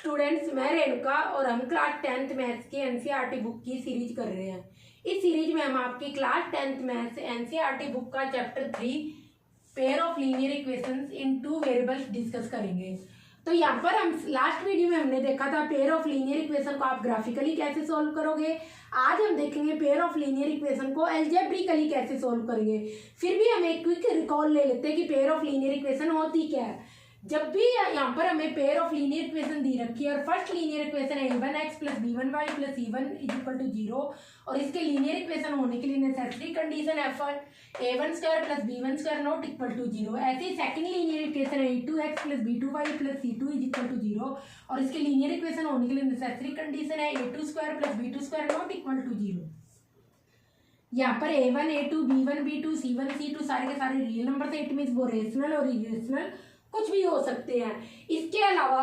Students, मैं रेणुका और हम क्लास 10th मैथ्स की एनसीईआरटी बुक की सीरीज कर रहे हैं। इस सीरीज में हम आपकी class 10th maths NCERT book का chapter 3 pair of linear equations in two variables discuss करेंगे। तो यहाँ पर हम लास्ट वीडियो में हमने देखा था पेयर ऑफ लीनियर इक्वेशन को आप ग्राफिकली कैसे सॉल्व करोगे। आज हम देखेंगे पेयर ऑफ लीनियर इक्वेशन को एल्जेब्रिकली कैसे सॉल्व करेंगे। फिर भी हम एक क्विक रिकॉल ले लेते हैं कि पेयर ऑफ लीनियर इक्वेशन होती क्या है। जब भी यहाँ पर हमें पेयर ऑफ लीनियर इक्वेशन दी रखी है और फर्स्ट लीनियर इक्वेशन है a1x + b1y + c1 = 0 और इसके लीनियर इक्वेशन होने के लिए नेसेसरी कंडीशन है for a1² + b1² not equal to 0। ऐसे ही सेकंड लीनियर इक्वेशन है a2x + b2y + c2 = 0 और इसके लीनियर इक्वेशन होने के लिए नेसेसरी कंडीशन है a2² + b2² not equal to 0। यहाँ पर a1 a2 b1 b2 c1 c2 सारे के सारे रियल नंबर थे। इट मीन्स वो रेशनल और इरेशनल कुछ भी हो सकते हैं। इसके अलावा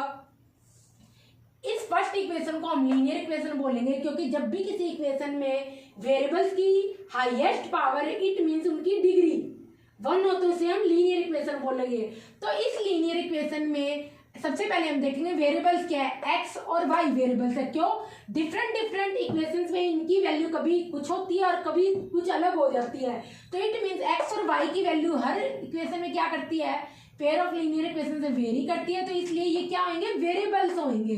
इस फर्स्ट इक्वेशन को हम लीनियर इक्वेशन बोलेंगे क्योंकि जब भी किसी इक्वेशन में वेरिएबल्स की हाईएस्ट पावर इट मीन्स उनकी डिग्री 1 हो तो उसे हम लीनियर इक्वेशन बोलेंगे। तो इस लीनियर इक्वेशन में सबसे पहले हम देखेंगे वेरिएबल्स क्या है। एक्स और वाई वेरिएबल्स है। क्यों? डिफरेंट इक्वेशंस में इनकी वैल्यू कभी कुछ होती है और कभी कुछ अलग हो जाती है। तो इट मीन्स एक्स और वाई की वैल्यू हर इक्वेशन में क्या करती है, पेयर ऑफ लीनियर इक्वेशन से वेरी करती है। तो इसलिए ये क्या होंगे, वेरिएबल्स होंगे।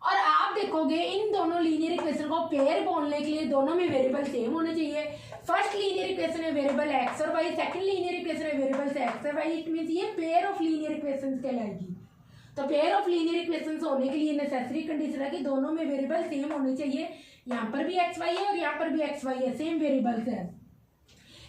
और आप देखोगे इन दोनों लीनियर इक्वेशन को पेयर बोलने के लिए दोनों में वेरिएबल सेम होने चाहिए। फर्स्ट लीनियर इक्वेशन में वेरिएबल एक्स और वाई, सेकंड लीनियर इक्वेशन में वेरिएबल्स एक्स और वाई। इट मींस ये पेयर ऑफ लीनियर इक्वेशंस कहलाएगी। तो पेयर ऑफ लीनियर इक्वेशंस होने के लिए नेसेसरी कंडीशन है कि दोनों में वेरिएबल सेम होने चाहिए। यहाँ पर भी एक्स वाई है और यहाँ पर भी एक्स वाई है, सेम वेरिएबल्स है।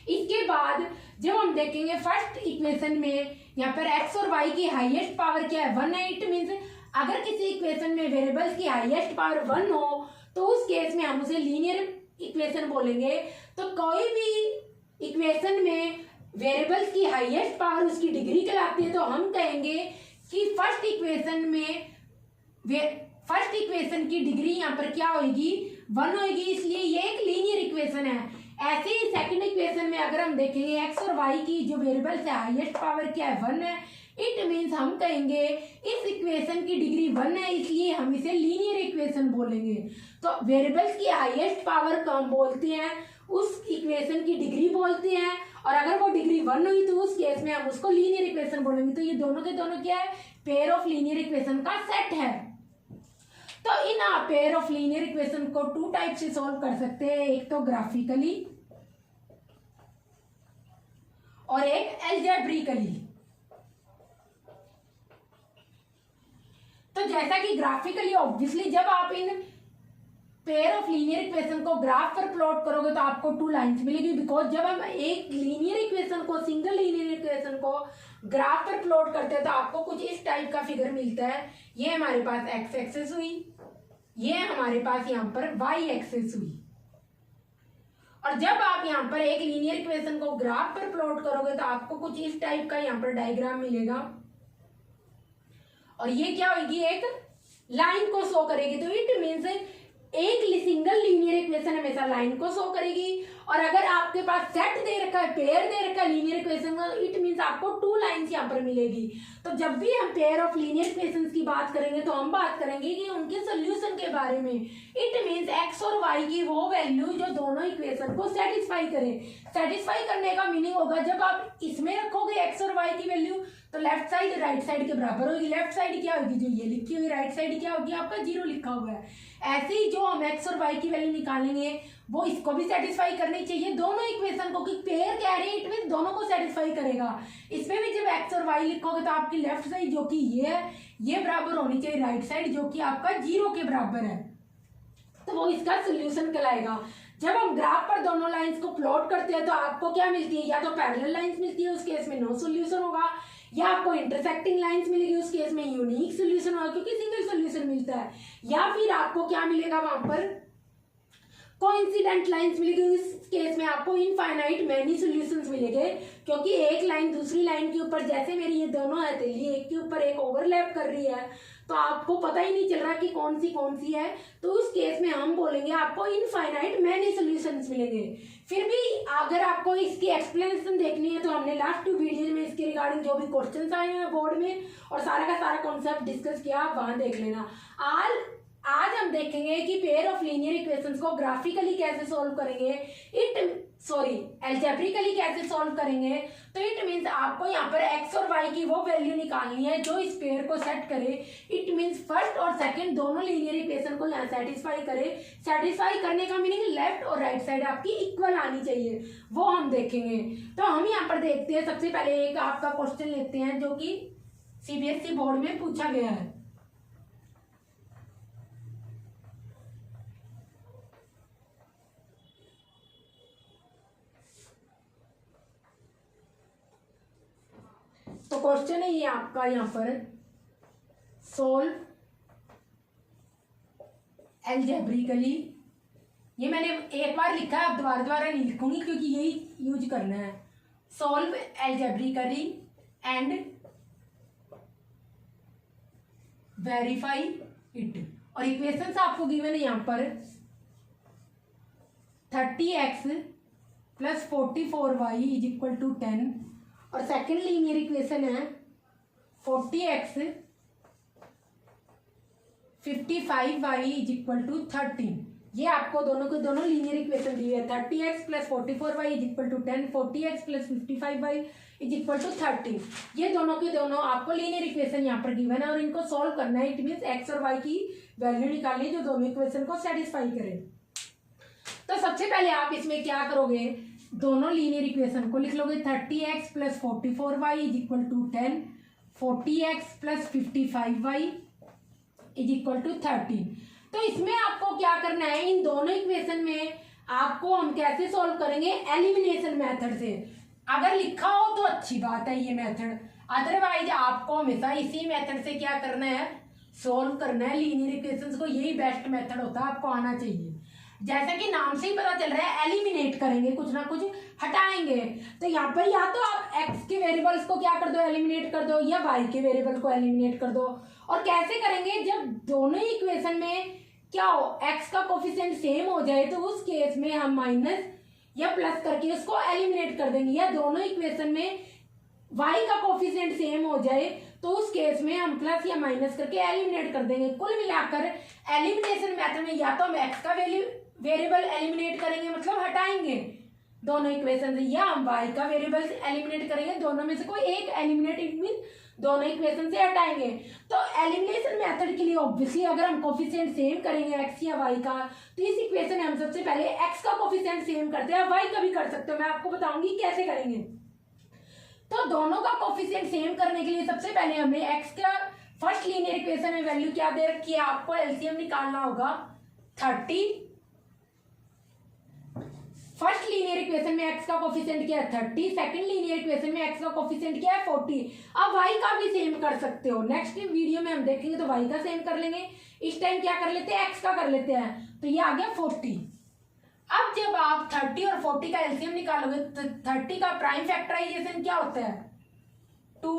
इसके बाद जब हम देखेंगे फर्स्ट इक्वेशन में यहाँ पर एक्स और वाई की हाईएस्ट पावर क्या है, 1 है। इट मीन्स अगर किसी इक्वेशन में वेरिएबल्स की हाईएस्ट पावर 1 हो तो उस केस में हम उसे लीनियर इक्वेशन बोलेंगे। तो कोई भी इक्वेशन में वेरिएबल्स की हाईएस्ट पावर उसकी डिग्री कहलाती है। तो हम कहेंगे कि फर्स्ट इक्वेशन की डिग्री यहाँ पर क्या होगी, 1 होगी, इसलिए ये एक लीनियर इक्वेशन है। ऐसे ही सेकंड इक्वेशन में अगर हम देखेंगे एक्स और वाई की जो वेरिएबल्स है हाईएस्ट पावर क्या है, 1 है। इट मीन्स हम कहेंगे इस इक्वेशन की डिग्री 1 है, इसलिए हम इसे लीनियर इक्वेशन बोलेंगे। तो वेरिएबल्स की हाईएस्ट पावर को हम बोलते हैं, उस इक्वेशन की डिग्री बोलते हैं। और अगर वो डिग्री 1 हुई तो उस केस में हम उसको लीनियर इक्वेशन बोलेंगे। तो ये दोनों के दोनों क्या है, पेयर ऑफ लीनियर इक्वेशन का सेट है। तो in pair of linear equation को 2 टाइप से सॉल्व कर सकते हैं, एक तो ग्राफिकली और एक एल्जेब्रिकली। तो जैसा कि ग्राफिकली ऑब्वियसली जब आप in pair of linear equation को ग्राफ पर प्लॉट करोगे तो आपको 2 लाइंस मिलेगी। बिकॉज जब हम एक लीनियर इक्वेशन को, सिंगल लीनियर इक्वेशन को ग्राफ पर प्लॉट करते हैं तो आपको कुछ इस टाइप का फिगर मिलता है। ये हमारे पास एक्स एक्सिस हुई, ये हमारे पास यहाँ पर वाई एक्सिस हुई। और जब आप यहाँ पर एक लीनियर इक्वेशन को ग्राफ पर प्लॉट करोगे तो आपको कुछ इस टाइप का यहाँ पर डायग्राम मिलेगा। और ये क्या होगी, एक लाइन को शो करेगी। तो इट मीन्स एक सिंगल लीनियर इक्वेशन हमेशा लाइन को शो करेगी। और अगर आपके पास सेट दे रखा है, पेयर दे रखा है लीनियर इक्वेशन का, इट मीन्स आपको 2 लाइंस यहाँ पर मिलेगी। तो जब भी हम पेयर ऑफ लीनियर इक्वेशंस की बात करेंगे तो हम बात करेंगे कि उनके सोल्यूशन के बारे में। इट मीन्स एक्स और वाई की वो वैल्यू जो दोनों इक्वेशन को सेटिस्फाई करे। सेटिस्फाई करने का मीनिंग होगा जब आप इसमें रखोगे एक्स और वाई की वैल्यू तो लेफ्ट साइड राइट साइड के बराबर होगी। लेफ्ट साइड क्या होगी, जो ये लिखी हुई, राइट साइड क्या होगी, आपका 0 लिखा हुआ है। ऐसे ही जो हम एक्स और वाई की वैल्यू निकालेंगे वो इसको भी सेटिस्फाई करनी चाहिए, दोनों इक्वेशन को। कि पेयर कह रहे हैं इट मीन दोनों को सेटिस्फाई करेगा। इसमें भी जब एक्स और वाई लिखोगे तो आपकी लेफ्ट साइड जो कि ये है, ये बराबर होनी चाहिए राइट साइड जो कि आपका 0 के बराबर है। तो वो इसका सोल्यूशन कहलाएगा। जब हम ग्राफ पर दोनों लाइंस को प्लॉट करते हैं तो आपको क्या मिलती है, या तो पैरेलल लाइंस मिलती है, उस केस में नो सोल्यूशन होगा, या आपको इंटरसेक्टिंग लाइंस मिलेगी, उस केस में यूनिक सोल्यूशन होगा क्योंकि सिंगल सोल्यूशन मिलता है। या फिर आपको क्या मिलेगा, वहां पर कोइंसिडेंट लाइंस मिलेगी, इस केस में आपको इनफाइनाइट मैनी सॉल्यूशंस मिलेंगे, क्योंकि एक लाइन दूसरी लाइन के ऊपर, जैसे मेरी ये दोनों हथेली एक के ऊपर एक ओवरलैप कर रही है, तो आपको पता ही नहीं चल रहा कि कौन सी है, तो उस केस में हम बोलेंगे आपको इनफाइनाइट मैनी सॉल्यूशंस मिलेंगे। फिर भी अगर आपको इसकी एक्सप्लेनेशन देखनी है तो हमने लास्ट 2 वीडियोज में इसके रिगार्डिंग जो भी क्वेश्चंस आए हैं बोर्ड में और सारा का सारा कॉन्सेप्ट डिस्कस किया, आप वहां देख लेना। आज हम देखेंगे कि पेयर ऑफ लीनियर इक्वेशंस को ग्राफिकली कैसे सॉल्व करेंगे, एल्जेब्रिकली कैसे सॉल्व करेंगे। तो इट मीन्स आपको यहाँ पर एक्स और वाई की वो वैल्यू निकालनी है जो इस पेयर को सेट करे। इट मीन्स फर्स्ट और सेकंड दोनों लीनियर इक्वेशन को यहाँ सेटिस्फाई करे। सेटिस्फाई करने का मीनिंग लेफ्ट और राइट साइड आपकी इक्वल आनी चाहिए, वो हम देखेंगे। तो हम यहाँ पर देखते हैं, सबसे पहले एक आपका क्वेश्चन लेते हैं जो कि सीबीएसई बोर्ड में पूछा गया है। तो क्वेश्चन है ये आपका यहाँ पर, सोल्व एल्जेब्रिकली। ये मैंने एक बार लिखा है, अब दोबारा नहीं लिखूंगी क्योंकि यही यूज करना है। Solve algebraically and verify it. और इक्वेशंस आपको गिवन है यहाँ पर 30x + 44y = 10, और सेकेंड लीनियर इक्वेशन है 40x 55y = 13। ये आपको दोनों के दोनों लीनियर इक्वेशन दी है, 30x + 44y = 10, 40x + 55y = 13। ये दोनों के दोनों आपको लीनियर इक्वेशन यहाँ पर गिवन है और इनको सॉल्व करना है। इट मीन्स एक्स और वाई की वैल्यू निकालनी जो दोनों इक्वेशन को सेटिस्फाई करे। तो सबसे पहले आप इसमें क्या करोगे, दोनों लीनियर इक्वेशन को लिख लोगे। 30x + 44y = 10, 40x + 55y = 13। तो इसमें आपको क्या करना है, इन दोनों इक्वेशन में आपको हम कैसे सॉल्व करेंगे, एलिमिनेशन मेथड से। अगर लिखा हो तो अच्छी बात है ये मेथड, अदरवाइज आपको हमेशा इसी मेथड से क्या करना है, सॉल्व करना है लीनियर इक्वेशंस को। यही बेस्ट मेथड होता है, आपको आना चाहिए। जैसा कि नाम से ही पता चल रहा है, एलिमिनेट करेंगे, कुछ ना कुछ हटाएंगे। तो यहाँ पर या तो आप x के वेरिएबल्स को क्या कर दो, एलिमिनेट कर दो, या y के वेरिएबल को एलिमिनेट कर दो। और कैसे करेंगे, जब दोनों इक्वेशन में क्या हो, x का कोफिशिएंट सेम हो जाए तो उस केस में हम माइनस या प्लस करके उसको एलिमिनेट कर देंगे, या दोनों इक्वेशन में y का कोफिशिएंट सेम हो जाए तो उस केस में हम प्लस या माइनस करके एलिमिनेट कर देंगे। कुल मिलाकर एलिमिनेशन मेथड में या तो हम x का वेरिएबल एलिमिनेट करेंगे, मतलब हटाएंगे दोनों इक्वेशन से, या हम y का वेरिएबल एलिमिनेट करेंगे, दोनों में से कोई एक एलिमिनेट, इट मीन दोनों इक्वेशन से हटाएंगे। तो एलिमिनेशन मेथड के लिए ऑब्वियसली अगर हम कोफिशिएंट सेम करेंगे x या y का, तो इस इक्वेशन में हम सबसे पहले x का कोफिशिएंट सेम करते हैं, y का भी कर सकते हो, मैं आपको बताऊंगी कैसे करेंगे। तो दोनों का कोफिशिएंट सेम करने के लिए सबसे पहले हमें x का फर्स्ट लीनियर इक्वेशन में वैल्यू क्या दे रखी है, आपको एलसीएम निकालना होगा 30। फर्स्ट लीनियर इक्वेशन में x का कोफिशिएंट क्या है 30, सेकंड लीनियर इक्वेशन में x का कोफिशिएंट क्या है 40। अब y का भी सेम कर सकते हो, नेक्स्ट वीडियो में हम देखेंगे तो y का सेम कर लेंगे। इस टाइम क्या कर लेते हैं, x का कर लेते हैं, तो ये आ गया 40। अब जब आप 30 और 40 का एलसीएम निकालोगे तो 30 का प्राइम फैक्टराइजेशन क्या होता है, 2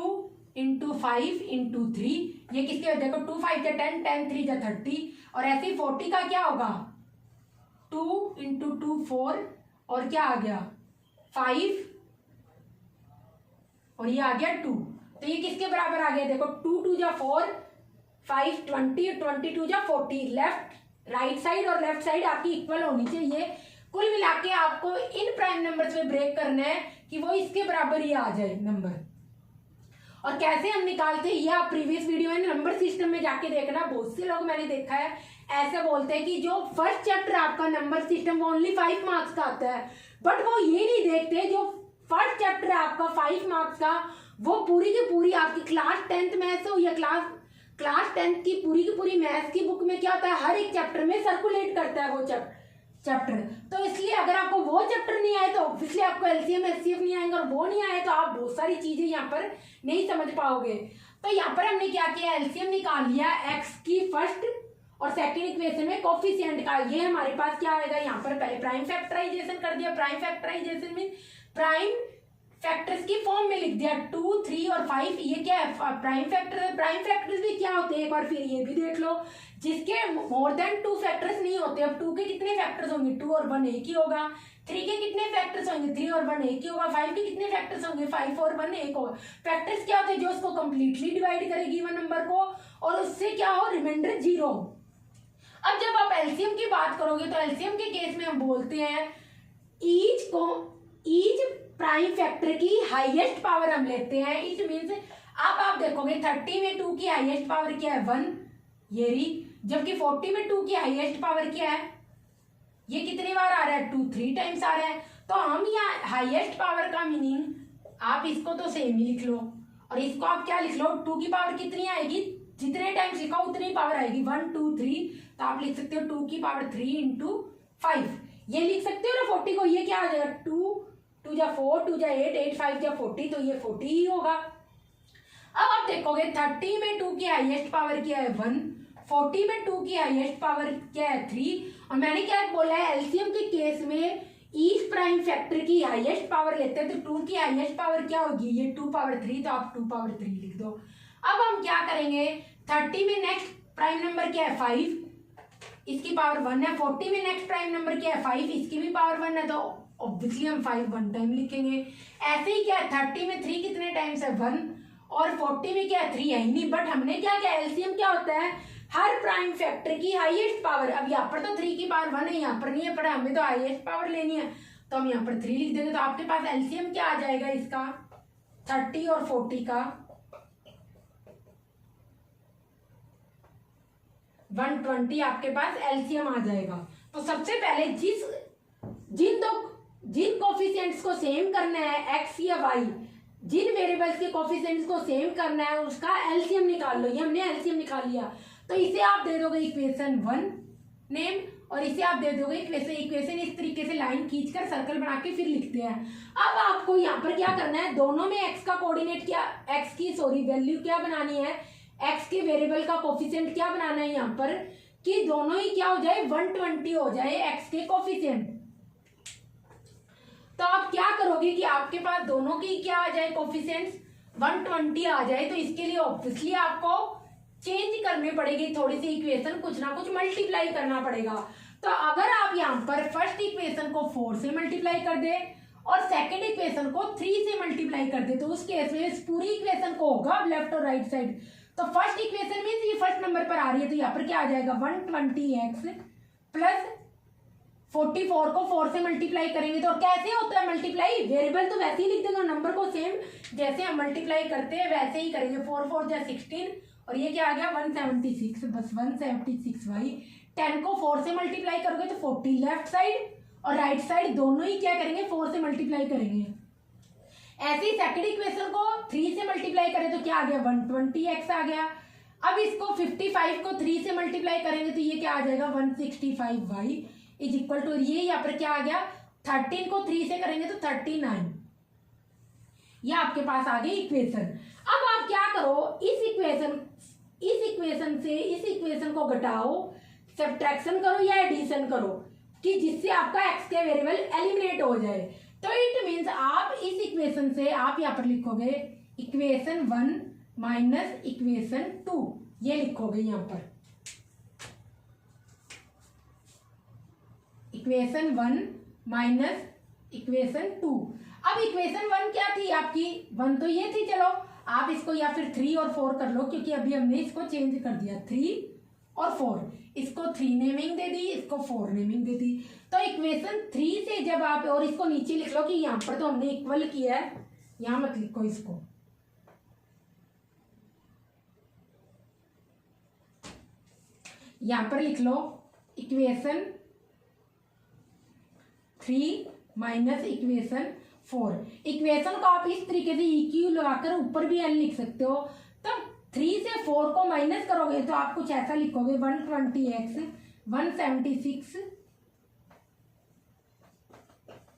× 5 × 3। ये किसके देखो 2 × 5 = 10, 10 × 3 = 30। और ऐसे ही 40 का क्या होगा, 2 × 2 4, और क्या आ गया 5, और ये आ गया 2। तो ये किसके बराबर आ गया, देखो 2 × 2 = 4, 5 20, 22 = 40। लेफ्ट राइट साइड और लेफ्ट साइड आपकी इक्वल होनी चाहिए। कुल मिला के आपको इन प्राइम नंबर्स में ब्रेक करना है कि वो इसके बराबर ही आ जाए नंबर। और कैसे हम निकालते हैं, ये आप प्रीवियस वीडियो में नंबर सिस्टम में जाके देखना। बहुत से लोग मैंने देखा है ऐसे बोलते हैं कि जो फर्स्ट चैप्टर आपका नंबर सिस्टम वो ओनली 5 मार्क्स का आता है, बट वो ये नहीं देखते जो फर्स्ट चैप्टर है आपका 5 मार्क्स का, वो पूरी की पूरी आपकी क्लास 10th मैथ्स हो या क्लास 10th की पूरी मैथ्स की बुक में क्या होता है, हर एक चैप्टर में सर्कुलेट करता है वो चैप्टर। तो इसलिए अगर आपको वो चैप्टर नहीं आए तो ऑब्वियसली आपको एलसीएम एचसीएफ नहीं आएंगे, और वो नहीं आए तो आप बहुत सारी चीजें यहाँ पर नहीं समझ पाओगे। तो यहाँ पर हमने क्या किया, एलसीएम निकाल लिया एक्स की फर्स्ट और सेकंड इक्वेशन में कोफिशिएंट का। ये हमारे पास क्या आएगा, यहाँ पर पहले प्राइम फैक्टराइजेशन कर दिया। प्राइम फैक्टराइजेशन में प्राइम फैक्टर्स की फॉर्म में लिख दिया 2, 3 और 5। ये क्या है, प्राइम फैक्टर है। प्राइम फैक्टर्स भी क्या होते हैं एक बार फिर ये भी देख लो, जिसके मोर देन 2 फैक्टर्स नहीं होते। अब 2 के कितने फैक्टर्स होंगे, 2 और 1 एक ही होगा। 3 के कितने फैक्टर्स होंगे, 3 और 1 एक ही होगा। 5 के कितने फैक्टर्स होंगे, 5 और 1 एक होगा। फैक्टर्स क्या होते हैं, जो उसको कंप्लीटली डिवाइड करेगी वन नंबर को और उससे क्या हो, रिमाइंडर 0। अब जब आप एलसीएम की बात करोगे तो एलसीएम के केस में हम बोलते हैं ईच प्राइम फैक्टर की हाईएस्ट पावर हम लेते हैं। इट मीन्स अब आप देखोगे 30 में 2 की हाईएस्ट पावर क्या है, 1 ये रही, जबकि 40 में 2 की हाईएस्ट पावर क्या है, ये कितनी बार आ रहा है, 2 3 टाइम्स आ रहा है। तो हम यहाँ हाईएस्ट पावर का मीनिंग आप इसको तो सेम ही लिख लो और इसको आप क्या लिख लो, 2 की पावर कितनी आएगी, जितने टाइम्स लिखा उतनी पावर आएगी, 1 2 3। तो आप लिख सकते हो 2 की पावर 3 इंटू 5 ये लिख सकते हो ना 40 को। ये क्या आ जाएगा, 2 2 जा 4, 2 जा 8, 8 5 जा 40, तो ये 40 ही होगा। अब आप देखोगे 30 में 2 की हाईएस्ट पावर क्या है, 1, 40 में 2 की हाईएस्ट पावर क्या है, 3। और मैंने क्या बोला है, एलसीएम के केस में ईच प्राइम फैक्टर की हाईएस्ट पावर लेते हैं तो 2 की हाईएस्ट पावर क्या होगी, ये 2 पावर 3, तो आप 2 पावर 3 लिख दो। अब हम क्या करेंगे, 30 में नेक्स्ट प्राइम नंबर क्या है, 5, इसकी पावर 1 है। 40 में नेक्स्ट प्राइम नंबर क्या है, 5, इसकी भी पावर 1 है, तो ऑब्वियसली हम 5 1 टाइम लिखेंगे। ऐसे ही क्या है, 30 में 3 कितने टाइम्स है, 1, और 40 में क्या है, 3 है ही नहीं। बट हमने क्या किया, एलसीएम क्या होता है, हर प्राइम फैक्टर की हाईएस्ट पावर। अब यहाँ पर तो 3 की पावर 1 है, यहाँ पर नहीं है, पर हमें तो हाईएस्ट पावर लेनी है तो हम यहाँ पर 3 लिख देंगे। तो आपके पास एलसीएम क्या आ जाएगा इसका, 30 और 40 का 120 आपके पास एलसीएम आ जाएगा। तो सबसे पहले जिन कोफिशिएंट्स को सेम करना है, एक्स या वाई, जिन वेरिएबल्स के कोफिशिएंट्स को सेम करना है उसका एलसीएम निकाल लो। ये हमने एलसीएम निकाल लिया, तो इसे आप दे दोगे इक्वेशन 1 नेम और इसे आप दे दोगे इक्वेशन इस तरीके से लाइन खींचकर सर्कल बना के फिर लिखते हैं। अब आपको यहाँ पर क्या करना है, दोनों में एक्स का कोऑर्डिनेट क्या, एक्स की वैल्यू क्या बनानी है, एक्स के वेरिएबल का कोफिशिएंट क्या बनाना है यहाँ पर, कि दोनों ही क्या हो जाए, 120 हो जाए एक्स के कोफिशिएंट। तो आप क्या करोगे कि आपके पास दोनों की क्या आ जाए, कोफिशिएंट्स 120 आ जाए। तो इसके लिए ऑब्वियसली आपको चेंज करनी पड़ेगी थोड़ी सी इक्वेशन, कुछ ना कुछ मल्टीप्लाई करना पड़ेगा। तो अगर आप यहाँ पर फर्स्ट इक्वेशन को 4 से मल्टीप्लाई कर दे और सेकंड इक्वेशन को 3 से मल्टीप्लाई कर दे, तो उस केस में इस पूरी इक्वेशन को होगा अब लेफ्ट और राइट साइड। तो फर्स्ट इक्वेशन मीन्स ये फर्स्ट नंबर पर आ रही है, तो यहाँ पर क्या आ जाएगा, 120x प्लस 44 को 4 से मल्टीप्लाई करेंगे। तो कैसे होता है मल्टीप्लाई, वेरिएबल तो वैसे ही लिख देंगे, नंबर को सेम जैसे हम मल्टीप्लाई करते हैं वैसे ही करेंगे। 4 4 जा 16 और ये क्या आ गया 176, बस 176y। 10 को 4 से मल्टीप्लाई करोगे तो 40 लेफ्ट साइड और राइट साइड दोनों ही क्या करेंगे, 4 से मल्टीप्लाई करेंगे। ऐसे ही सेकंड इक्वेशन को 3 से मल्टीप्लाई करें तो क्या आ गया, 120x आ गया। अब इसको 55 को 3 से मल्टीप्लाई करेंगे तो ये क्या आ जाएगा, 165y इज इक्वल टू, ये यहाँ पर क्या आ गया, 13 को 3 से करेंगे तो 39। ये आपके पास आ गई इक्वेशन। अब आप क्या करो, इस इक्वेशन से इस इक्वेशन को घटाओ, सब्ट्रैक्शन करो या एडिशन करो, कि जिससे आपका एक्स के वेरिएबल एलिमिनेट हो जाए। तो इट मीन्स आप इस इक्वेशन से आप यहाँ पर लिखोगे इक्वेशन 1 माइनस इक्वेशन 2, ये लिखोगे यहाँ पर इक्वेशन 1 माइनस इक्वेशन 2। अब इक्वेशन 1 क्या थी आपकी, 1 तो ये थी, चलो आप इसको या फिर 3 और 4 कर लो, क्योंकि अभी हमने इसको चेंज कर दिया, 3 और 4, इसको 3 नेमिंग दे दी, इसको 4 नेमिंग दे दी। तो इक्वेशन 3 से जब आप, और इसको नीचे लिख लो कि यहाँ पर तो हमने इक्वल किया है, यहाँ मत लिखो इसको, यहाँ पर लिख लो इक्वेशन 3 माइनस इक्वेशन 4। इक्वेशन को आप इस तरीके से EQ लगाकर ऊपर भी L लिख सकते हो। तब 3 से 4 को माइनस करोगे तो आप कुछ ऐसा लिखोगे, 120x 176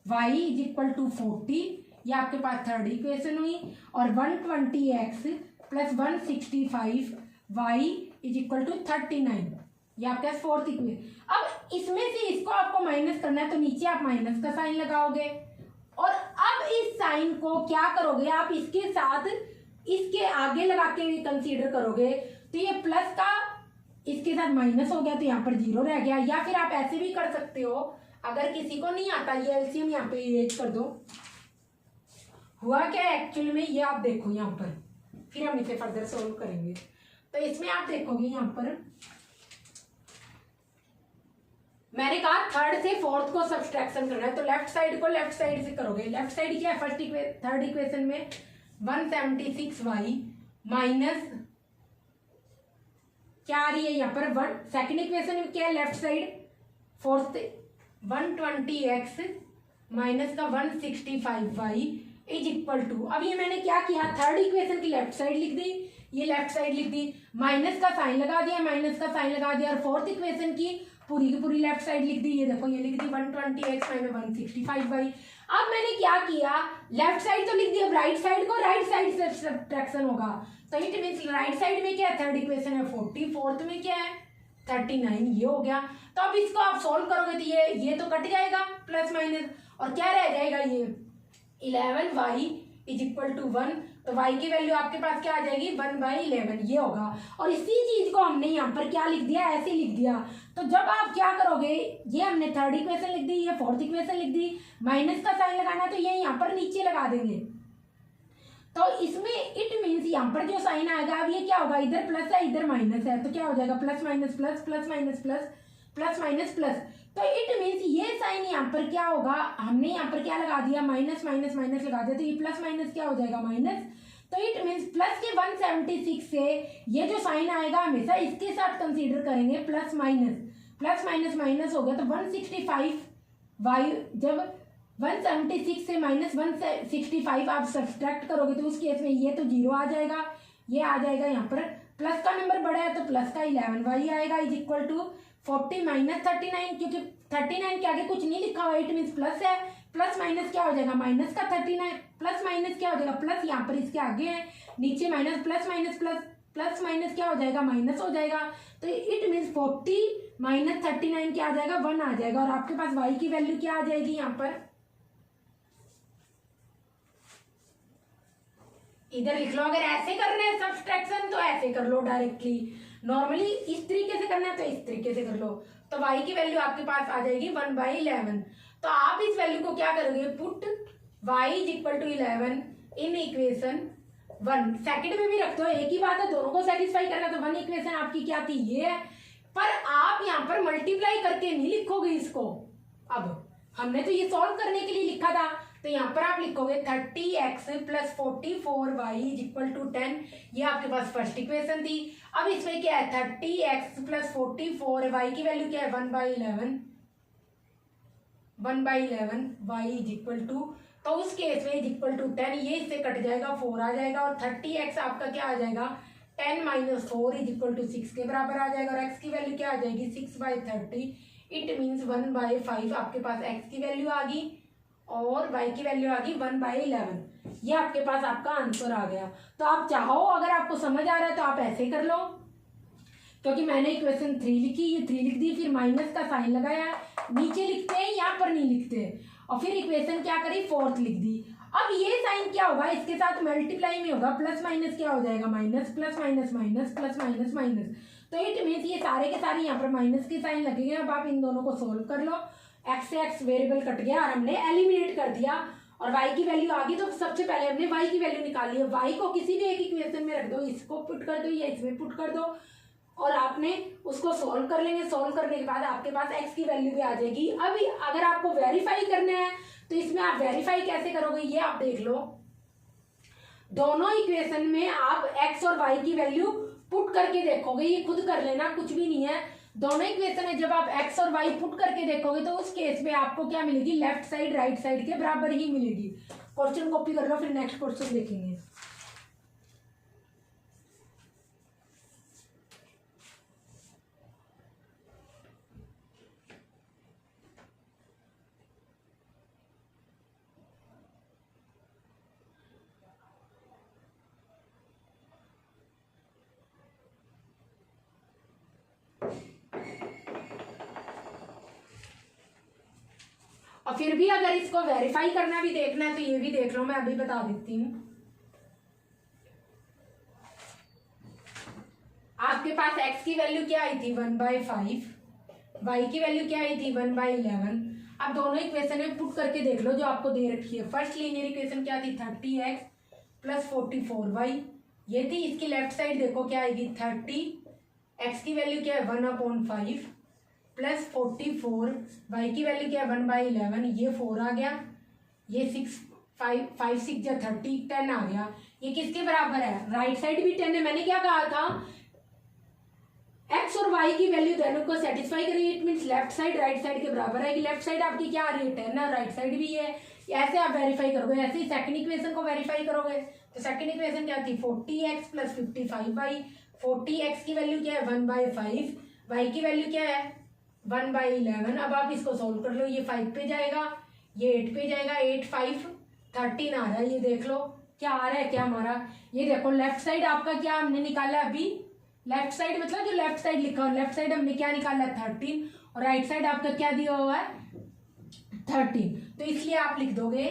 y is equal to 40, ये आपके पास थर्ड इक्वेशन हुई। और 120x plus 165 y is equal to 39। ये आपके पास फोर्थ इक्वेशन। अब इसमें से इसको आपको माइनस करना है तो नीचे आप माइनस का साइन लगाओगे और अब इस साइन को क्या करोगे आप इसके साथ इसके आगे लगा के कंसीडर करोगे तो ये प्लस का इसके साथ माइनस हो गया तो यहाँ पर जीरो रह गया। या फिर आप ऐसे भी कर सकते हो, अगर किसी को नहीं आता ये एलसीएम यहाँ पे इरेज कर दो। हुआ क्या एक्चुअली में ये आप देखो यहाँ पर, फिर हम इसे फर्दर सोल्व करेंगे। तो इसमें आप देखोगे यहाँ पर मैंने कहा थर्ड से फोर्थ को सब्सट्रैक्शन करना है तो लेफ्ट साइड को लेफ्ट साइड से करोगे। लेफ्ट साइड क्या है, थर्ड इक्वेशन में 176y माइनस क्या आ रही है यहाँ पर सेकंड इक्वेशन में क्या है, left side fourth 120x minus का 165y इज इक्वल टू, अब ये मैंने क्या किया थर्ड इक्वेशन की लेफ्ट साइड लिख दी, ये लेफ्ट साइड लिख दी, माइनस का साइन लगा दिया, माइनस का साइन लगा दिया और फोर्थ इक्वेशन की पूरी लेफ्ट साइड लिख दी। ये देखो ये लिख दी 120x माइनस 165y। अब मैंने क्या किया लेफ्ट साइड तो लिख दिया, राइट साइड को राइट साइड से सब्ट्रैक्शन होगा तो इट मींस राइट साइड में क्या है थर्ड इक्वेशन है 40, फोर्थ में क्या है 39, ये हो गया। तो अब इसको आप सोल्व करोगे तो ये तो कट जाएगा प्लस माइनस और क्या रह जाएगा ये 11y इज इक्वल टू 1, तो y की वैल्यू आपके पास क्या आ जाएगी 1/11 ये होगा। और इसी चीज को हमने यहाँ पर क्या लिख दिया ऐसे लिख दिया। तो जब आप क्या करोगे ये हमने थर्ड इक्वेशन लिख दी, ये फोर्थ इक्वेशन लिख दी, माइनस का साइन लगाना तो ये यहाँ पर नीचे लगा देंगे। तो इसमें इट मीन्स यहाँ पर जो साइन आएगा अब ये क्या होगा इधर प्लस है इधर माइनस है तो क्या हो जाएगा plus minus plus plus minus plus plus minus plus. तो इट मीन्स ये साइन यहाँ पर क्या होगा, हमने यहाँ पर क्या लगा दिया माइनस माइनस माइनस लगा दिया तो ये प्लस माइनस क्या हो जाएगा माइनस। तो इट मीन्स प्लस के 176 से ये जो साइन आएगा हमेशा इसके साथ कंसीडर करेंगे प्लस माइनस माइनस हो गया तो 165y जब 176 से माइनस 165 आप सब्सट्रैक्ट करोगे तो उस केस में ये तो जीरो आ जाएगा, ये आ जाएगा यहाँ पर प्लस का नंबर बड़ा है तो प्लस का 11y आएगा इज इक्वल टू 40 माइनस 39, क्योंकि 39 के आगे कुछ नहीं लिखा हुआ इट मीन्स प्लस है, प्लस माइनस क्या हो जाएगा माइनस का 39 प्लस माइनस क्या हो जाएगा प्लस यहाँ पर इसके आगे है नीचे minus plus minus plus minus क्या हो जाएगा माइनस हो जाएगा। तो इट मीन्स 40 माइनस 39 क्या आ जाएगा 1 आ जाएगा और आपके पास y की वैल्यू क्या आ जाएगी यहाँ पर इधर लिख लो। अगर ऐसे करना है सब्सट्रैक्शन तो ऐसे कर लो डायरेक्टली, नॉर्मली इस तरीके से करना है तो इस तरीके से कर लो। तो y की वैल्यू आपके पास आ जाएगी 1/11। तो आप इस वैल्यू को क्या करोगे put y is equal to 11 in equation 1, second में भी रख दो एक ही बात है, दोनों को सेटिस्फाई करना। तो 1 इक्वेशन आपकी क्या थी ये है, पर आप यहाँ पर मल्टीप्लाई करके नहीं लिखोगे इसको, अब हमने तो ये सॉल्व करने के लिए लिखा था तो यहाँ पर आप लिखोगे 30x plus 44y is equal to 10, ये आपके पास फर्स्ट इक्वेशन थी। अब इसमें क्या है 30x प्लस 44 y की वैल्यू क्या है 1/11 y इज इक्वल टू, तो उस केस में इज इक्वल टू 10, ये इससे कट जाएगा 4 आ जाएगा और 30x आपका क्या आ जाएगा 10 माइनस 4 इज इक्वल टू 6 के बराबर आ जाएगा और x की वैल्यू क्या आ जाएगी 6/30, इट मीन्स 1/5 आपके पास x की वैल्यू आ गई और y की वैल्यू आ गई 1/11। ये आपके पास आपका आंसर आ गया। तो आप चाहो अगर आपको समझ आ रहा है तो आप ऐसे कर लो, क्योंकि मैंने इक्वेशन 3 लिखी, ये 3 लिख दी, फिर माइनस का साइन लगाया, नीचे लिखते हैं यहाँ पर नहीं लिखते, और फिर इक्वेशन क्या करी फोर्थ लिख दी। अब ये साइन क्या होगा इसके साथ मल्टीप्लाई में होगा, प्लस माइनस क्या हो जाएगा minus, plus minus minus plus minus minus, तो इट मीन्स ये सारे के सारे यहाँ पर माइनस के साइन लगेंगे। अब आप इन दोनों को सोल्व कर लो, एक्स से एक्स वेरिएबल कट गया और हमने एलिमिनेट कर दिया और y की वैल्यू आ गई। तो सबसे पहले हमने y की वैल्यू निकाली है, y को किसी भी एक इक्वेशन में रख दो, इसको पुट कर दो या इसमें पुट कर दो और आपने उसको सोल्व कर लेंगे। सोल्व करने के बाद आपके पास x की वैल्यू भी आ जाएगी। अब अगर आपको वेरीफाई करना है तो इसमें आप वेरीफाई कैसे करोगे ये आप देख लो। दोनों इक्वेशन में आप x और y की वैल्यू पुट करके देखोगे, ये खुद कर लेना कुछ भी नहीं है। दोनों इक्वेशन में जब आप x और y पुट करके देखोगे तो उस केस में आपको क्या मिलेगी, लेफ्ट साइड राइट साइड के बराबर ही मिलेगी। क्वेश्चन कॉपी कर लो, फिर नेक्स्ट क्वेश्चन देखेंगे। और फिर भी अगर इसको वेरीफाई करना भी देखना है तो ये भी देख लो, मैं अभी बता देती हूँ। आपके पास x की वैल्यू क्या आई थी 1/5, y की वैल्यू क्या आई थी 1/11। अब दोनों इक्वेशन में पुट करके देख लो जो आपको दे रखी है। फर्स्ट लीनियर इक्वेशन क्या थी 30x + 44y, ये थी। इसकी लेफ्ट साइड देखो क्या आएगी 30, x की वैल्यू क्या है 1/5 + 44, y की वैल्यू क्या है 1/11, ये 4 आ गया, ये 6 5 6 या 30 10 आ गया। ये किसके बराबर है, राइट साइड भी 10 है। मैंने क्या कहा था, x और y की वैल्यू दोनों को सेटिस्फाई करेगी, it means left side right side के बराबर है। लेफ्ट साइड आपकी क्या आ रही है 10 है, राइट साइड भी है। ऐसे आप वेरीफाई करोगे, ऐसे ही सेकंड इक्वेशन को वेरीफाई करोगे। तो सेकंड इक्वेशन क्या थी 40x + 55y, 40x की वैल्यू क्या है 1/5, y की वैल्यू क्या है 1/11। अब आप इसको सोल्व कर लो, ये 5 पे जाएगा, ये 8 पे जाएगा, 8 5 13 आ रहा है। ये देख लो क्या आ रहा है, क्या हमारा, ये देखो लेफ्ट साइड आपका क्या हमने निकाला अभी, लेफ्ट साइड मतलब जो लेफ्ट साइड लिखा है, लेफ्ट साइड हमने क्या निकाला 13, और राइट साइड आपका क्या दिया हुआ है 13। तो इसलिए आप लिख दोगे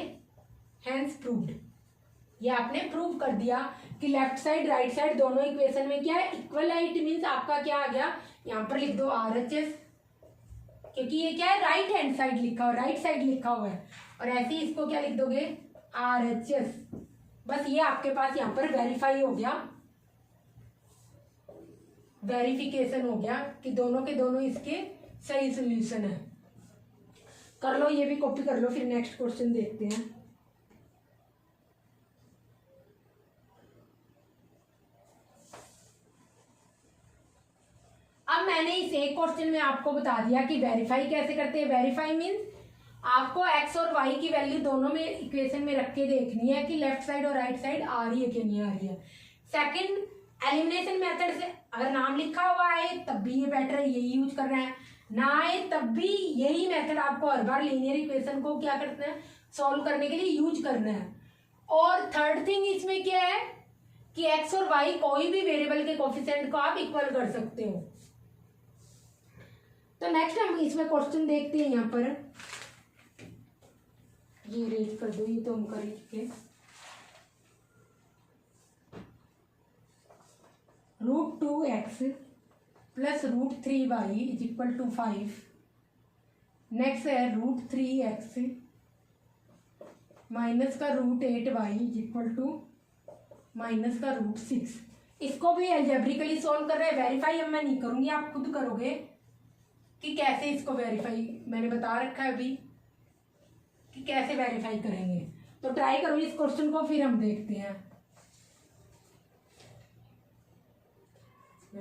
हैंस प्रूव्ड। ये आपने प्रूव कर दिया कि लेफ्ट साइड राइट साइड दोनों इक्वेशन में क्या है इक्वल है। इट मींस आपका क्या आ गया, यहाँ पर लिख दो RHS, क्योंकि ये क्या है राइट हैंड साइड लिखा हुआ, राइट साइड लिखा हुआ है, और ऐसे ही इसको क्या लिख दोगे RHS। बस ये आपके पास यहाँ पर वेरीफाई हो गया, वेरिफिकेशन हो गया कि दोनों के दोनों इसके सही सोल्यूशन है। कर लो, ये भी कॉपी कर लो, फिर नेक्स्ट क्वेश्चन देखते हैं। अब मैंने इस एक क्वेश्चन में आपको बता दिया कि वेरीफाई कैसे करते हैं। वेरीफाई मीन्स आपको x और y की वैल्यू दोनों में इक्वेशन में रख के देखनी है कि लेफ्ट साइड और राइट साइड आ रही है कि नहीं आ रही है। सेकंड, एलिमिनेशन मेथड से अगर नाम लिखा हुआ है तब भी ये बेटर है, यही यूज करना है, ना आए तब भी यही मेथड आपको हर बार लीनियर इक्वेशन को क्या करना है सॉल्व करने के लिए यूज करना है। और थर्ड थिंग इसमें क्या है कि x और y कोई भी वेरिएबल के कोफिशिएंट को आप इक्वल कर सकते हो। तो नेक्स्ट हम इसमें क्वेश्चन देखते हैं। यहाँ पर ये रेज कर दो, ये तो हम कर चुके। √2x + √3y = 5। नेक्स्ट है √3x माइनस का √8y = -√6। इसको भी एल्जेब्रिकली सॉल्व कर रहे हैं। वेरीफाई अब मैं नहीं करूंगी, आप खुद करोगे कि कैसे इसको वेरीफाई, मैंने बता रखा है अभी कि कैसे वेरीफाई करेंगे। तो ट्राई करो इस क्वेश्चन को, फिर हम देखते हैं। तो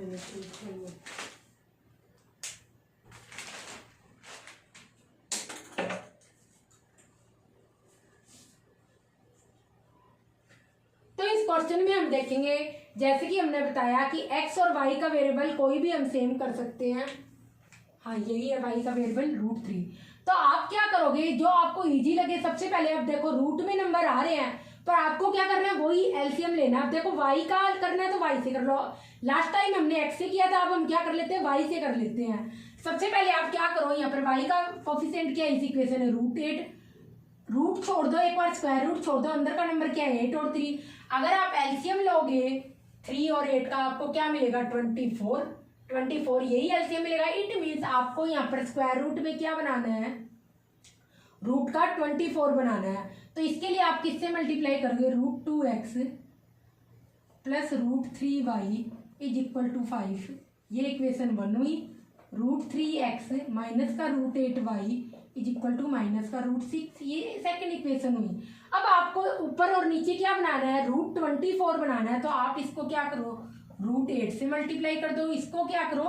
इस क्वेश्चन में हम देखेंगे, जैसे कि हमने बताया कि x और y का वेरिएबल कोई भी हम सेम कर सकते हैं। हाँ यही है y का वेरिएबल √3। तो आप क्या करोगे, जो आपको इजी लगे। सबसे पहले आप देखो रूट में नंबर आ रहे हैं, पर आपको क्या करना है वही एलसीएम लेना है। अब देखो y का करना है तो y से कर लो। लास्ट टाइम हमने x से किया था, अब हम क्या कर लेते हैं y से कर लेते हैं। सबसे पहले आप क्या करो, यहाँ पर y का कोफिशिएंट क्या है इस इक्वेशन है √8, रूट छोड़ दो, एक बार स्क्वायर रूट छोड़ दो, अंदर का नंबर क्या है 8 और 3। अगर आप एलसीएम लोगे 3 और 8 का आपको क्या मिलेगा 24 यही एलसीएम मिलेगा। इट मीन्स आपको यहाँ पर स्क्वायर रूट में क्या बनाना है, रूट का 24 बनाना है। तो इसके लिए आप किससे मल्टीप्लाई करोगे, √2x + √3y = 5। ये इक्वेशन 1 हुई। √3x माइनस का √8y = -√6, ये सेकंड इक्वेशन हुई। अब आपको ऊपर और नीचे क्या बनाना है, √24 बनाना है। तो आप इसको क्या करो, √8 से मल्टीप्लाई कर दो, इसको क्या करो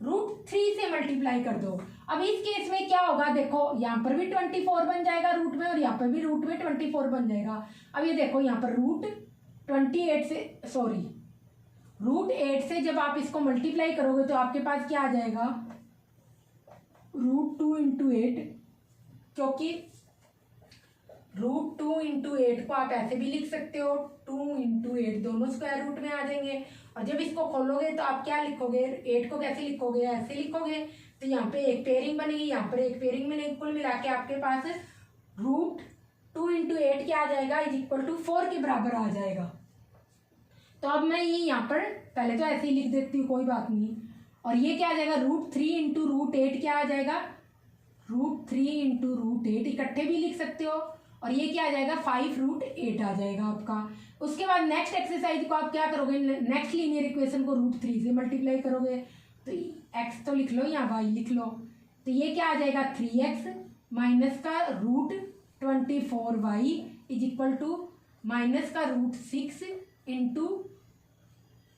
√3 से मल्टीप्लाई कर दो। अब इस केस में क्या होगा, देखो यहाँ पर भी 24 बन जाएगा रूट में, और यहाँ पर भी रूट में 24 बन जाएगा। अब ये देखो यहाँ पर √8 से जब आप इसको मल्टीप्लाई करोगे तो आपके पास क्या आ जाएगा √2 × 8, क्योंकि √2 इंटू 8 को आप ऐसे भी लिख सकते हो, 2 इंटू 8 दोनों स्क्वायर रूट में आ जाएंगे। और जब इसको खोलोगे तो आप क्या लिखोगे, 8 को कैसे लिखोगे, ऐसे लिखोगे। तो यहाँ पे एक पेयरिंग बनेगी, यहाँ पर एक पेयरिंग बनेगी। कुल मिला के आपके पास √2 इंटू 8 क्या आ जाएगा, इज इक्वल टू 4 के बराबर आ जाएगा। तो अब मैं ये यहाँ पर पहले तो ऐसे ही लिख देती हूँ, कोई बात नहीं। और ये क्या आ जाएगा, √3 इंटू √8 क्या आ जाएगा, √3 इंटू √8 इकट्ठे भी लिख सकते हो। और ये क्या आ जाएगा, 5√8 आ जाएगा आपका। उसके बाद नेक्स्ट एक्सरसाइज को आप क्या करोगे, नेक्स्ट लीनियर इक्वेशन को √3 से मल्टीप्लाई करोगे। तो x तो लिख लो या y लिख लो। तो ये क्या आ जाएगा, 3x माइनस का √24y is equal to minus का √6 इंटू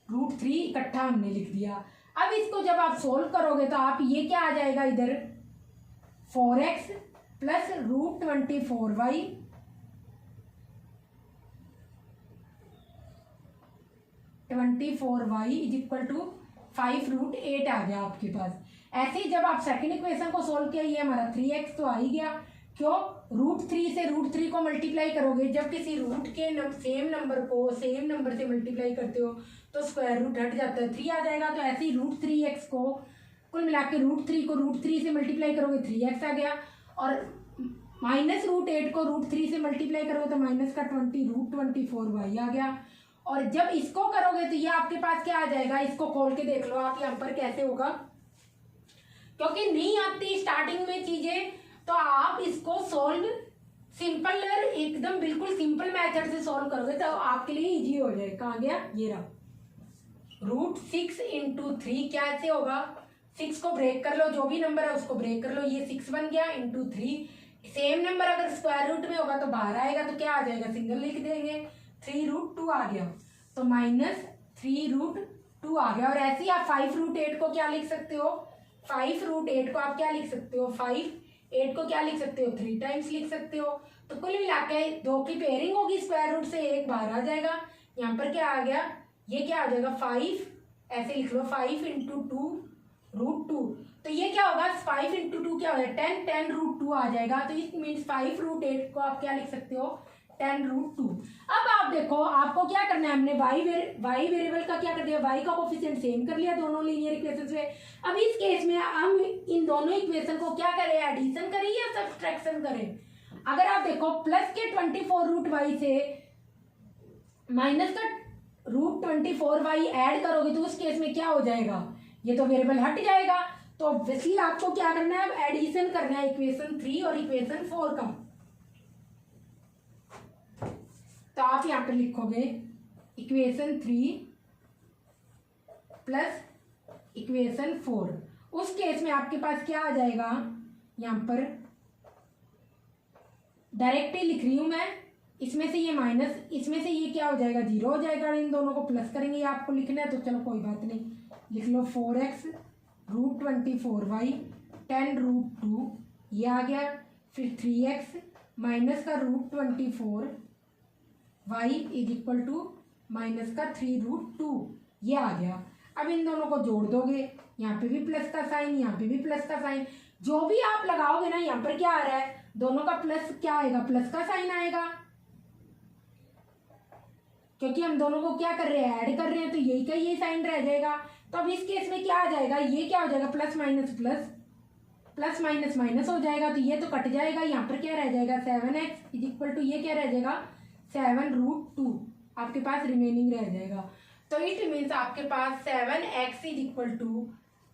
√3 इकट्ठा हमने लिख दिया। अब इसको जब आप सोल्व करोगे तो आप ये क्या आ जाएगा, इधर 4x plus √24y is equal to 5√8 आ गया आपके पास। ऐसे ही जब आप सेकंड इक्वेशन को सोल्व किया, ये हमारा 3x तो आ ही गया। क्यों, √3 से √3 को मल्टीप्लाई करोगे, जब किसी रूट के सेम नंबर को सेम नंबर से मल्टीप्लाई करते हो तो स्क्वायर रूट हट जाता है, 3 आ जाएगा। तो ऐसे ही √3x को कुल मिला के √3 को √3 से मल्टीप्लाई करोगे 3x आ गया। और माइनस √8 को √3 से मल्टीप्लाई करोगे तो माइनस का √24y आ गया। और जब इसको करोगे तो ये आपके पास क्या आ जाएगा, इसको खोल के देख लो आप यहाँ पर कैसे होगा, क्योंकि नहीं आती स्टार्टिंग में चीजें तो आप इसको सोल्व सिंपल एकदम बिल्कुल सिंपल मेथड से सोल्व करोगे तो आपके लिए इजी हो जाएगा। कहाँ गया, ये रहा, √6 इंटू 3 क्या ऐसे होगा, 6 को ब्रेक कर लो, जो भी नंबर है उसको ब्रेक कर लो, ये 6 बन गया इंटू 3। सेम नंबर अगर स्क्वायर रूट में होगा तो बाहर आएगा तो क्या आ जाएगा, सिंगल लिख देंगे, 3√2 आ गया। तो माइनस 3√2 आ गया। और ऐसे ही आप 5√8 को क्या लिख सकते हो, 5√8 को आप क्या लिख सकते हो, 5 को क्या लिख सकते हो, 3 टाइम्स लिख सकते हो। तो कुल मिला के 2 की पेयरिंग होगी, स्क्वायर रूट से 1 बाहर आ जाएगा। यहाँ पर क्या आ गया, ये क्या आ जाएगा, 5 ऐसे लिख लो, 5 इंटू 2√2। तो ये क्या होगा, 5 इंटू 2 क्या हो जाएगा, 10 √2 आ जाएगा। तो इट मीन्स 5√8 को आप क्या लिख सकते हो, 10√2। अब आप देखो आपको क्या करना है, हमने y वेरिएबल का क्या कर दिया, y का कोफिशिएंट सेम कर लिया दोनों लीनियर इक्वेशंस में। अब इस केस में हम इन दोनों इक्वेशन को क्या करें, एडिशन करें या सब्ट्रैक्शन करें। अगर आप देखो प्लस के 24√y से माइनस का √24y ऐड करोगे तो उस केस में क्या हो जाएगा, ये तो वेरिएबल हट जाएगा। तो ऑब्वियसली आपको क्या करना है, अब एडिशन करना है इक्वेशन 3 और इक्वेशन 4 का। तो आप यहाँ पर लिखोगे इक्वेशन 3 प्लस इक्वेशन 4। उस केस में आपके पास क्या आ जाएगा, यहाँ पर डायरेक्ट ही लिख रही हूं मैं, इसमें से ये माइनस, इसमें से ये क्या हो जाएगा, 0 हो जाएगा। इन दोनों को प्लस करेंगे, ये आपको लिखना है तो चलो कोई बात नहीं, लिख लो 4x √24y 10√2 ये आ गया। फिर 3x माइनस का √24y is equal to minus का 3√2 ये आ गया। अब इन दोनों को जोड़ दोगे, यहाँ पे भी प्लस का साइन, यहाँ पे भी प्लस का साइन, जो भी आप लगाओगे ना, यहाँ पर क्या आ रहा है, दोनों का प्लस क्या आएगा, प्लस का साइन आएगा, क्योंकि हम दोनों को क्या कर रहे हैं, ऐड कर रहे हैं, तो यही का ये साइन रह जाएगा। तो अब इस केस में क्या आ जाएगा, ये क्या हो जाएगा, plus minus plus, plus minus minus हो जाएगा, तो ये तो कट जाएगा। यहाँ पर क्या रह जाएगा, 7x इज इक्वल टू ये क्या रह जाएगा, 7√2 आपके पास रिमेनिंग रह जाएगा। तो इट मीन्स आपके पास 7x इज इक्वल टू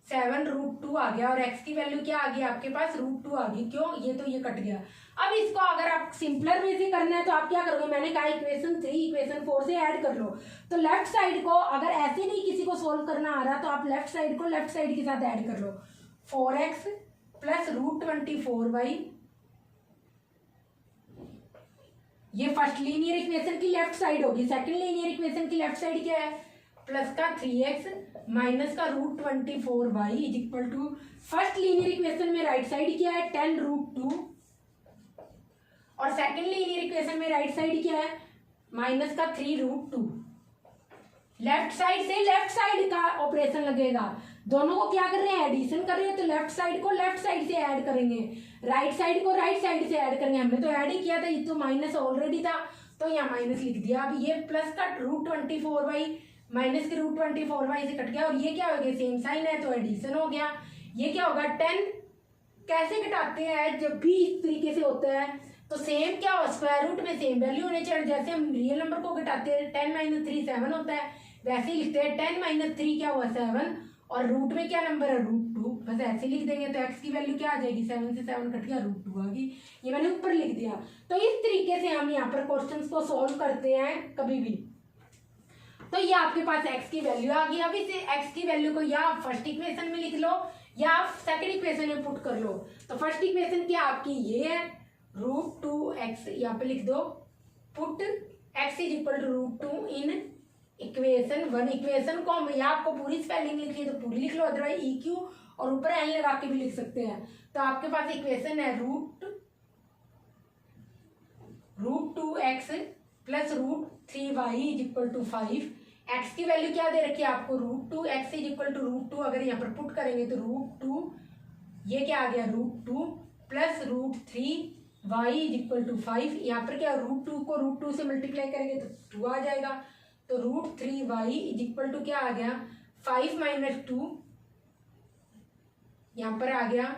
7√2 आ गया। और x की वैल्यू क्या आ गई आपके पास, √2 आ गई। क्यों, ये तो ये कट गया। अब इसको अगर आप सिंपलर वे से करना है तो आप क्या करोगे, मैंने कहा इक्वेशन 3 इक्वेशन 4 से ऐड कर लो। तो लेफ्ट साइड को अगर ऐसे नहीं किसी को सोल्व करना आ रहा तो आप लेफ्ट साइड को लेफ्ट साइड के साथ ऐड कर लो। 4x प्लस √24y, ये फर्स्ट लीनियर इक्वेशन की लेफ्ट साइड होगी। सेकंड लीनियर इक्वेशन की लेफ्ट साइड क्या है, प्लस का 3x माइनस का √24y is equal to, first linear equation में राइट साइड क्या है, 10√2, और सेकंड लीनियर इक्वेशन में राइट साइड क्या है, माइनस का 3√2। लेफ्ट साइड से लेफ्ट साइड का ऑपरेशन लगेगा। दोनों को क्या कर रहे हैं, एडिशन कर रहे हैं, तो लेफ्ट साइड को लेफ्ट साइड से ऐड करेंगे, राइट साइड को राइट साइड से ऐड करेंगे। हमने तो ऐड ही किया था, ये तो माइनस ऑलरेडी था तो यहाँ माइनस लिख दिया। अब ये प्लस का √24y माइनस के √24y से कट गया, और ये क्या हो गया, सेम साइन है तो एडिशन हो गया। ये क्या होगा 10, कैसे घटाते हैं जब भी इस तरीके से होता है तो सेम क्या हो, स्क्वायर रूट में सेम वैल्यू होने चाहिए। जैसे हम रियल नंबर को घटाते हैं 10 - 3 7 होता है, वैसे ही लिखते हैं 10 - 3 क्या हुआ 7, और रूट में क्या नंबर है √2, बस ऐसे लिख देंगे तो x की वैल्यू क्या आ जाएगी, 7 से 7 कट गया √2 आ गई। ये मैंने ऊपर लिख दिया। तो इस तरीके से हम यहाँ पर क्वेश्चंस को सॉल्व करते हैं कभी भी। तो ये आपके पास x की वैल्यू आ गई। अब इस x की वैल्यू को या आप फर्स्ट इक्वेशन में लिख लो या आप सेकंड इक्वेशन में पुट कर लो। तो फर्स्ट इक्वेशन क्या आपकी ये है, √2x यहाँ पे लिख दो, पुट x = √2 इन इक्वेशन 1। इक्वेशन को हम, या आपको पूरी स्पेलिंग लिखी है तो पूरी लिख लो, अदरवाइज EQ और ऊपर n लगा के भी लिख सकते हैं। तो आपके पास इक्वेशन है √2x + √3y = 5। x की वैल्यू क्या दे रखी है आपको, √2x = √2, अगर यहाँ पर पुट करेंगे तो √2 ये क्या आ गया √2 + √3y = 5। यहाँ पर क्या √2 को √2 से मल्टीप्लाई करेंगे तो 2 आ जाएगा, तो √3y = क्या आ गया 5 - 2, यहाँ पर आ गया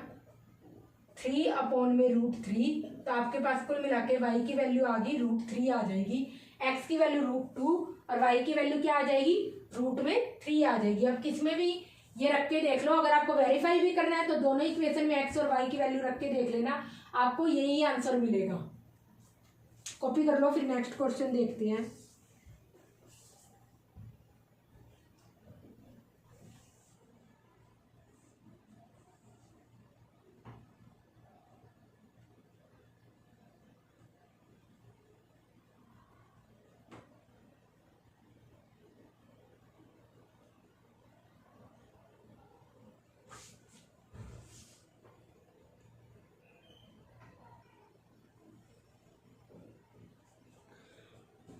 3/√3। तो आपके पास कुल मिला के y की वैल्यू आ गई √3 आ जाएगी, x की वैल्यू √2 और y की वैल्यू क्या आ जाएगी, √3 आ जाएगी। अब किसमें भी ये रख के देख लो, अगर आपको वेरीफाई भी करना है तो दोनों इक्वेशन में x और y की वैल्यू रख के देख लेना, आपको यही आंसर मिलेगा। कॉपी कर लो, फिर नेक्स्ट क्वेश्चन देखते हैं।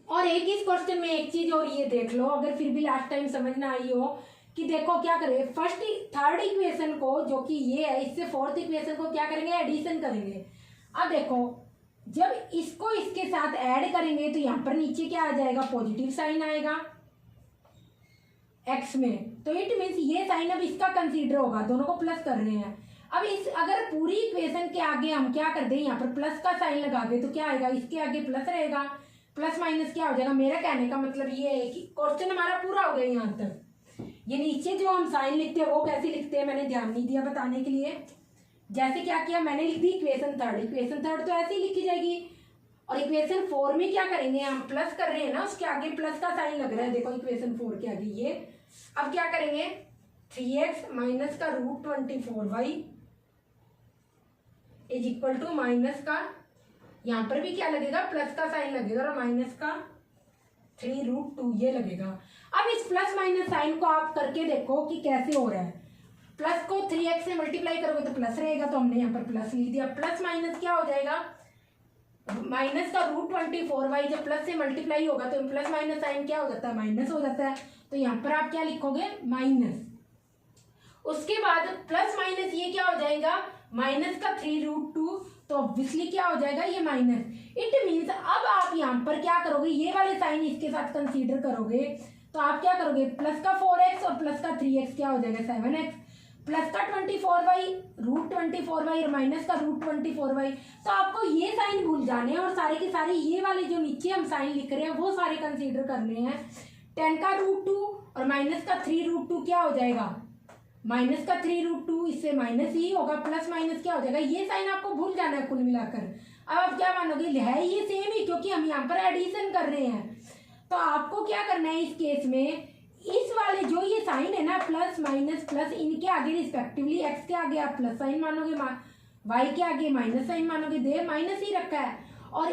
और एक इस क्वेश्चन में एक चीज और ये देख लो, अगर फिर भी लास्ट टाइम समझ ना आई हो कि देखो क्या करें, थर्ड इक्वेशन को जो कि ये है इससे फोर्थ इक्वेशन को क्या करेंगे, एडिशन करेंगे। अब देखो जब इसको इसके साथ ऐड करेंगे तो यहाँ पर नीचे क्या आ जाएगा, पॉजिटिव साइन आएगा x में, तो इट मीन्स ये साइन अब इसका कंसीडर होगा, दोनों को प्लस कर रहे हैं। अब इस अगर पूरी इक्वेशन के आगे हम क्या कर दें, यहाँ पर प्लस का साइन लगा दे तो क्या आएगा, इसके आगे प्लस रहेगा, प्लस माइनस क्या हो जाएगा। मेरा कहने का मतलब ये है कि क्वेश्चन हमारा पूरा हो गया यहाँ तक। ये नीचे जो हम साइन लिखते हैं वो कैसे लिखते हैं मैंने ध्यान नहीं दिया बताने के लिए। जैसे क्या किया मैंने, लिख दी इक्वेशन थर्ड तो ऐसे ही लिखी जाएगी। और इक्वेशन 4 में क्या करेंगे, हम प्लस कर रहे हैं ना, उसके आगे प्लस का साइन लग रहा है, देखो इक्वेशन 4 के आगे ये। अब क्या करेंगे, 3x माइनस का √24y = माइनस का, यहाँ पर भी क्या लगेगा, प्लस का साइन लगेगा और माइनस का 3√2 ये लगेगा। अब इस प्लस माइनस साइन को आप करके देखो कि कैसे हो रहा है। प्लस को 3x से मल्टीप्लाई करोगे तो प्लस रहेगा, तो हमने यहाँ पर प्लस लिख दिया। प्लस माइनस क्या हो जाएगा, माइनस का √24y जब प्लस से मल्टीप्लाई होगा तो प्लस माइनस साइन क्या हो जाता है, माइनस हो जाता है। तो यहाँ पर आप क्या लिखोगे, माइनस। उसके बाद प्लस माइनस ये क्या हो जाएगा, माइनस का 3√2, तो ऑब्वियसली क्या हो जाएगा, ये माइनस। इट मीन्स अब आप यहाँ पर क्या करोगे, ये वाले साइन इसके साथ कंसीडर करोगे तो आप क्या करोगे, प्लस का 4x और प्लस का 3x क्या हो जाएगा 7x, प्लस का 24y √24y और माइनस का √24y। तो आपको ये साइन भूल जाने हैं और सारे के सारे ये वाले जो नीचे हम साइन लिख रहे हैं वो सारे कंसीडर करने हैं। 10 का √2 और माइनस का 3√2 क्या हो जाएगा, माइनस का 3√2, इससे माइनस ही होगा, प्लस माइनस क्या हो जाएगा, ये साइन आपको भूल जाना है कुल मिलाकर। अब आप क्या मानोगे, है ये सेम ही, क्योंकि हम यहाँ पर एडिशन कर रहे हैं। तो आपको क्या करना है इस केस में, इस वाले जो ये साइन है ना, प्लस माइनस प्लस, इनके आगे रिस्पेक्टिवली x के आगे आप प्लस साइन मानोगे, y के आगे माइनस साइन मानोगे, दे माइनस ही रखा है, और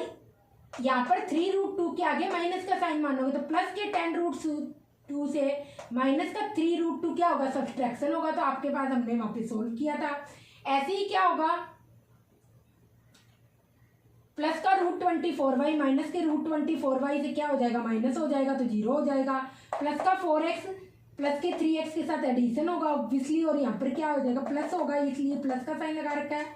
यहाँ पर 3√2 के आगे माइनस का साइन मानोगे, तो प्लस के 10√2 से माइनस का 3√2 क्या होगा, सब्सट्रैक्शन होगा। तो आपके पास हमने वहां पे सोल्व किया था। ऐसे ही क्या होगा, प्लस का √24y माइनस के √24y से क्या हो जाएगा, माइनस हो जाएगा, तो 0 हो जाएगा। प्लस का 4x प्लस के 3x के साथ एडिशन होगा ऑब्वियसली, और यहाँ पर क्या हो जाएगा प्लस होगा, इसलिए प्लस का साइन लगा रखा है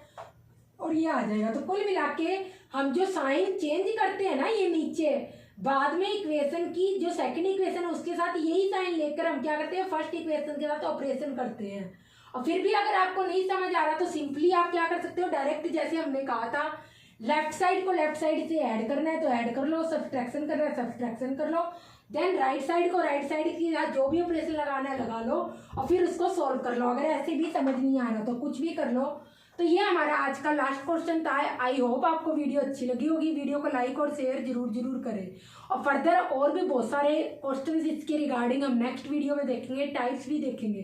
और ये आ जाएगा। तो कुल मिला के हम जो साइन चेंज करते हैं ना ये नीचे बाद में इक्वेशन की जो सेकंड इक्वेशन है उसके साथ यही साइन लेकर हम क्या करते हैं फर्स्ट इक्वेशन के साथ ऑपरेशन करते हैं। और फिर भी अगर आपको नहीं समझ आ रहा तो सिंपली आप क्या कर सकते हो, डायरेक्ट जैसे हमने कहा था लेफ्ट साइड को लेफ्ट साइड से ऐड करना है तो ऐड कर लो, सब्सट्रैक्शन करना है सब्सट्रैक्शन कर लो, देन राइट साइड को राइट साइड के साथ जो भी ऑपरेशन लगाना है लगा लो और फिर उसको सॉल्व कर लो। अगर ऐसे भी समझ नहीं आ रहा तो कुछ भी कर लो। तो ये हमारा आज का लास्ट क्वेश्चन था। आई होप आपको वीडियो अच्छी लगी होगी। वीडियो को लाइक और शेयर जरूर करें और फर्दर और भी बहुत सारे क्वेश्चंस इसके रिगार्डिंग हम नेक्स्ट वीडियो में देखेंगे, टाइप्स भी देखेंगे।